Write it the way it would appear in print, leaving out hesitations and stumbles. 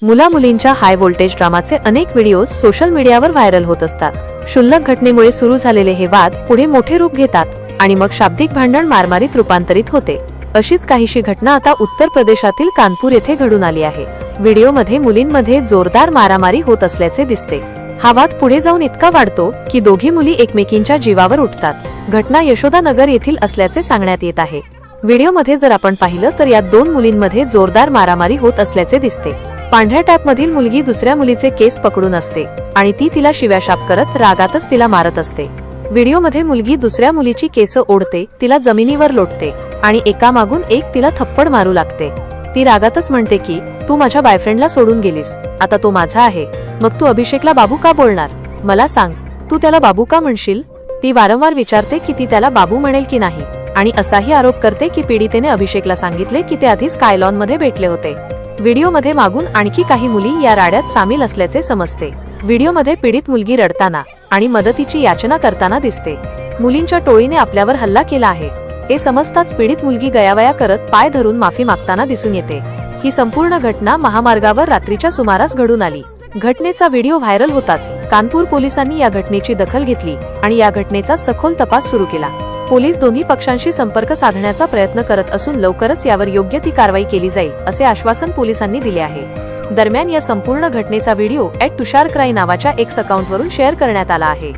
मुला-मुलींच्या high voltage ड्रामाचे अनेक videos social मीडियावर viral होत असतात. क्षुल्लक घटनेमुळे सुरू झालेले हे वाद पुढे मोठे रूप घेतात आणि मग शाब्दिक भांडण मारामारीत रूपांतरित होते. अशीच काहीशी घटना आता उत्तर प्रदेशातील कानपूर येथे घडून आली आहे. व्हिडिओमध्ये मुलींमध्ये जोरदार मारामारी होत असल्याचे दिसते. हा वाद पुढे जाऊन इतका वाढतो की दोघी मुली एकमेकींच्या जीवावर उठतात. घटना यशोदानगर येथील असल्याचे सांगण्यात येत आहे. व्हिडिओमध्ये जर आपण पाहिलं तर यात दोन मुलींमध्ये जोरदार मारामारी होत असल्याचे दिसते. पांढऱ्या टॅपमधील मुलगी दुसऱ्या मुलीचे केस पकडून असते आणि ती तिला शिव्याशाप करत रागातच तिला मारत असते. व्हिडिओमध्ये मुलगी दुसऱ्या मुलीची केस ओढते, तिला जमिनीवर लोटते आणि एकामागून एक तिला थप्पड मारू लागते. ती रागातच म्हणते की तू माझ्या बॉयफ्रेंडला सोडून गेलीस, आता तो माझा आहे, मग तू अभिषेकला बाबू का बोलणार? मला सांग, तू त्याला बाबू का म्हणशील? ती वारंवार विचारते की ती त्याला बाबू म्हणेल की नाही आणि असाही आरोप करते की पीडितेने अभिषेकला सांगितले की ते आधी स्कायलॉन मध्ये भेटले होते. व्हिडिओमध्ये मागून आणखी काही मुली या राड्यात सामील असल्याचे समजते. व्हिडिओमध्ये पीडित मुलगी रडताना आणि मदतीची याचना करताना दिसते. मुलींच्या टोळीने आपल्यावर हल्ला केला आहे हे समजताच पीडित मुलगी गयावया करत पाय धरून माफी मागताना दिसून येते. ही संपूर्ण घटना महामार्गावर रात्रीच्या सुमारास घडून आली. घटनेचा व्हिडिओ व्हायरल होताच कानपूर पोलिसांनी या घटनेची दखल घेतली आणि या घटनेचा सखोल तपास सुरू केला. पोलीस दोन्ही पक्षांशी संपर्क साधण्याचा प्रयत्न करत असून लवकरच यावर योग्य ती कारवाई केली जाईल असे आश्वासन पोलिसांनी दिले आहे. दरम्यान या संपूर्ण घटनेचा व्हिडिओ @तुषारक्राई नावाच्या एक्स अकाउंटवरून शेअर करण्यात आला आहे.